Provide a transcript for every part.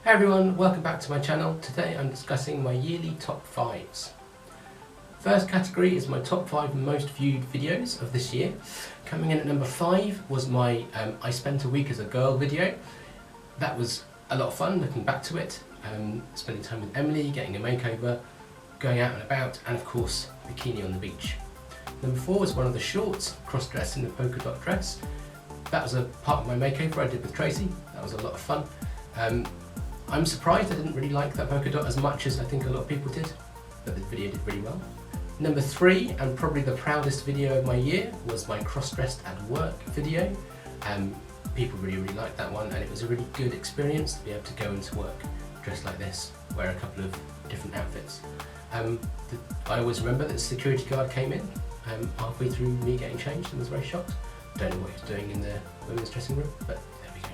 Hey everyone, welcome back to my channel. Today I'm discussing my yearly top 5s. First category is my top 5 most viewed videos of this year. Coming in at number 5 was my I Spent a Week as a Girl video. That was a lot of fun looking back to it, spending time with Emily, getting a makeover, going out and about, and of course bikini on the beach. Number 4 was one of the shorts, Crossdresser in a polka dot dress. That was a part of my makeover I did with Tracy. That was a lot of fun. I'm surprised I didn't really like that polka dot as much as I think a lot of people did, but the video did really well. Number 3, and probably the proudest video of my year, was my cross-dressed at work video. People really liked that one, and it was a really good experience to be able to go into work dressed like this, wear a couple of different outfits. I always remember that the security guard came in halfway through me getting changed and was very shocked. Don't know what he was doing in the women's dressing room, but there we go.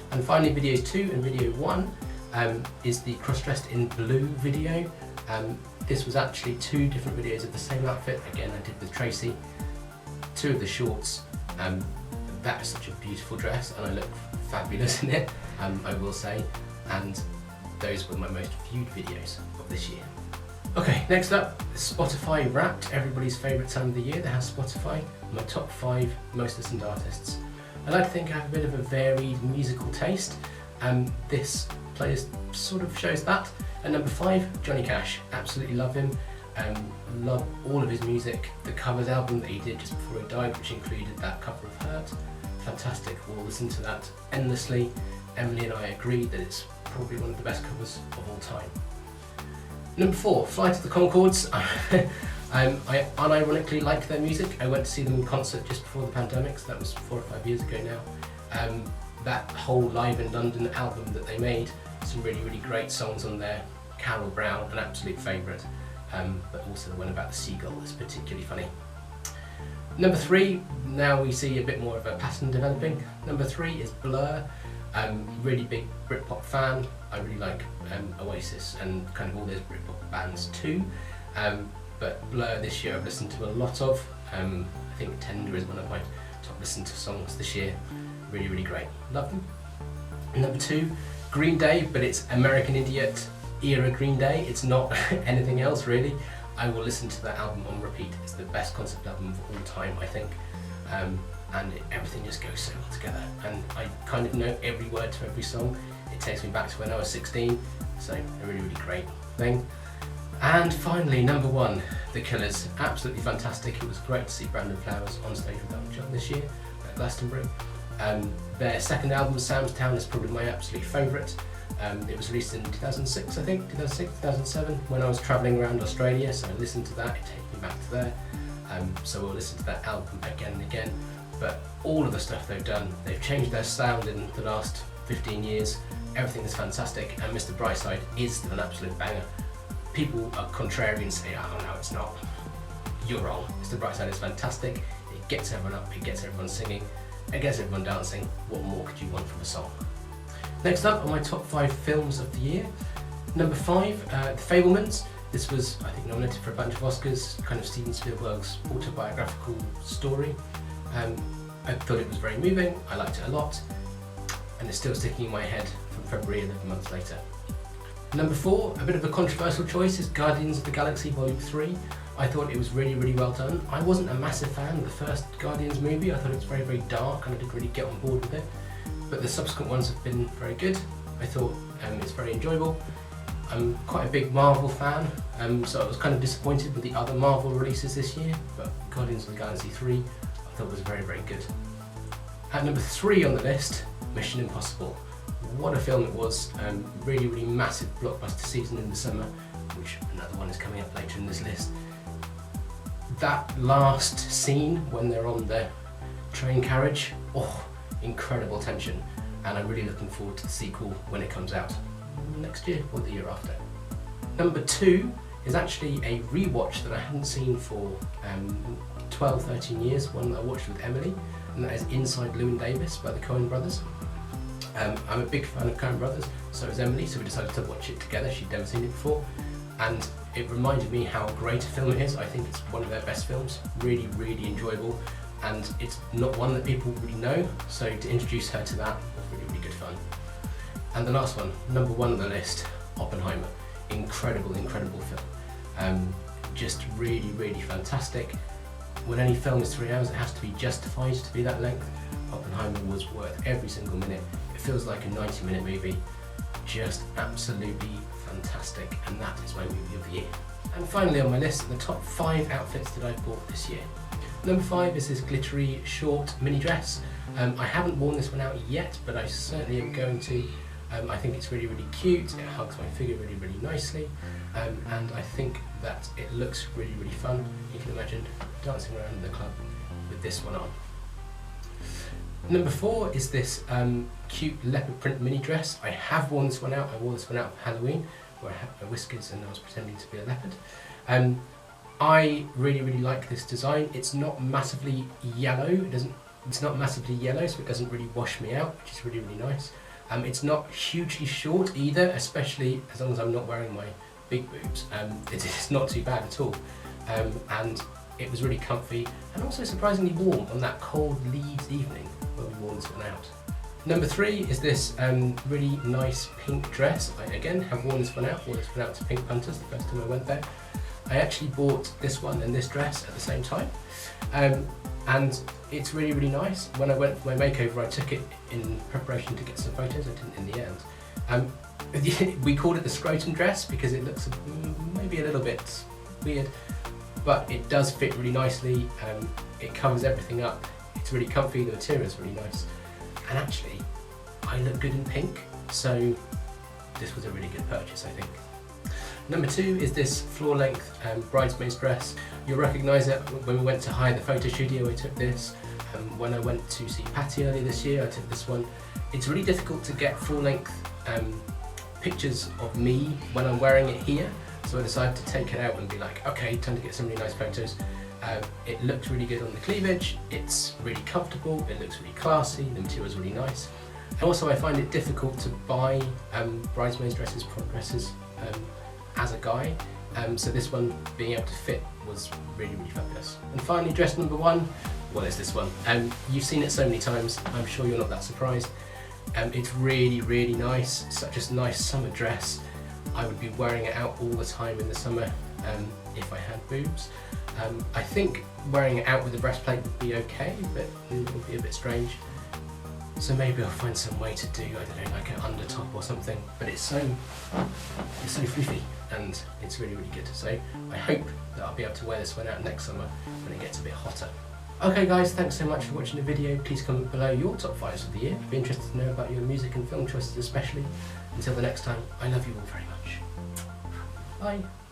And finally, videos 2 and video 1 is the cross-dressed in blue video. This was actually 2 different videos of the same outfit. Again, I did with Tracy. 2 of the shorts. That is such a beautiful dress, and I look fabulous in it, I will say. And those were my most viewed videos of this year. Okay, next up, Spotify Wrapped, everybody's favourite time of the year. They have Spotify, my top 5 most listened artists. I like to think I have a bit of a varied musical taste, and this playlist sort of shows that. At number 5, Johnny Cash. Absolutely love him. Love all of his music. The covers album that he did just before he died, which included that cover of Hurt. Fantastic. We'll listen to that endlessly. Emily and I agreed that it's probably one of the best covers of all time. Number 4, Flight of the Conchords. I unironically like their music. I went to see them in concert just before the pandemic, so that was 4 or 5 years ago now. That whole Live in London album that they made, some really great songs on there. Carol Brown, an absolute favourite, but also the one about the seagull is particularly funny. Number 3, now we see a bit more of a pattern developing. Number 3 is Blur. Really big Britpop fan. I really like Oasis and kind of all those Britpop bands too. But Blur this year I've listened to a lot of. I think Tender is one of my top listened to songs this year. Really great. Love them. Number 2, Green Day, but it's American Idiot era Green Day. It's not anything else really. I will listen to that album on repeat. It's the best concept album of all time, I think. And everything just goes so well together. And I kind of know every word to every song. It takes me back to when I was 16, so a really great thing. And finally, number 1, The Killers. Absolutely fantastic. It was great to see Brandon Flowers on stage with Elton John this year at Glastonbury. Their second album, Sam's Town, is probably my absolute favourite. It was released in 2006, I think, 2007, when I was travelling around Australia, so I listened to that, it takes me back to there. So we'll listen to that album again and again. But all of the stuff they've done, they've changed their sound in the last 15 years. Everything is fantastic, and Mr. Brightside is still an absolute banger. People are contrarian and say, oh no, it's not. You're wrong. Mr. Brightside is fantastic. It gets everyone up, it gets everyone singing, it gets everyone dancing. What more could you want from a song? Next up are my top 5 films of the year. Number 5, The Fabelmans. This was, I think, nominated for a bunch of Oscars, kind of Steven Spielberg's autobiographical story. I thought it was very moving, I liked it a lot, and it's still sticking in my head from February 11 months later. Number 4, a bit of a controversial choice, is Guardians of the Galaxy Volume 3. I thought it was really well done. I wasn't a massive fan of the first Guardians movie. I thought it was very dark and I didn't really get on board with it. But the subsequent ones have been very good. I thought it's very enjoyable. I'm quite a big Marvel fan, so I was kind of disappointed with the other Marvel releases this year, but Guardians of the Galaxy 3 I thought was very good. At number 3 on the list, Mission Impossible. What a film it was. Really massive blockbuster season in the summer, which another one is coming up later in this list. That last scene when they're on the train carriage, incredible tension, and I'm really looking forward to the sequel when it comes out next year or the year after. Number 2 is actually a rewatch that I hadn't seen for 12-13 years, one that I watched with Emily, and that is Inside Llewyn Davis by the Coen brothers. I'm a big fan of Coen brothers, so is Emily, so we decided to watch it together. She'd never seen it before, and it reminded me how great a film it is. I think it's one of their best films, really enjoyable, and it's not one that people really know, so to introduce her to that was really good fun. And the last one, number 1 on the list, Oppenheimer. Incredible, incredible film. Just really, really fantastic. When any film is 3 hours, it has to be justified to be that length. Oppenheimer was worth every single minute. It feels like a 90-minute movie. Just absolutely fantastic, and that is my movie of the year. And finally on my list, the top 5 outfits that I've bought this year. Number 5 is this glittery short mini dress. I haven't worn this one out yet, but I certainly am going to. I think it's really, really cute. It hugs my figure really, really nicely, and I think that it looks really, really fun. You can imagine dancing around in the club with this one on. Number 4 is this cute leopard print mini dress. I have worn this one out. I wore this one out for Halloween, where I had my whiskers and I was pretending to be a leopard. I really, really like this design. It's not massively yellow. It's not massively yellow, so it doesn't really wash me out, which is really, really nice. It's not hugely short either, especially as long as I'm not wearing my big boobs. It's not too bad at all. And it was really comfy and also surprisingly warm on that cold Leeds evening when we wore this one out. Number 3 is this really nice pink dress. I again have worn this one out to Pink Punters the first time I went there. I actually bought this one and this dress at the same time. And it's really, really nice. When I went for my makeover, I took it in preparation to get some photos. I didn't in the end. We called it the scrotum dress because it looks maybe a little bit weird, but it does fit really nicely. It covers everything up. It's really comfy, the material is really nice. And actually, I look good in pink, so this was a really good purchase, I think. Number 2 is this floor-length bridesmaid's dress. You'll recognise it when we went to hire the photo studio. I took this. When I went to see Patty earlier this year, I took this one. It's really difficult to get full-length pictures of me when I'm wearing it here, so I decided to take it out and be like, okay, time to get some really nice photos. It looks really good on the cleavage. It's really comfortable. It looks really classy. The material is really nice. And also, I find it difficult to buy bridesmaids dresses, prom dresses. As a guy, so this one being able to fit was really, really fabulous. And finally, dress number 1, well, it's this one. You've seen it so many times, I'm sure you're not that surprised. It's really, really nice, such a nice summer dress. I would be wearing it out all the time in the summer if I had boobs. I think wearing it out with a breastplate would be okay, but it would be a bit strange. So maybe I'll find some way to do, I don't know, like an undertop or something. But it's so floofy and it's really, really good. So I hope that I'll be able to wear this one out next summer when it gets a bit hotter. Okay guys, thanks so much for watching the video. Please comment below your top 5s of the year. I'd be interested to know about your music and film choices especially. Until the next time, I love you all very much. Bye.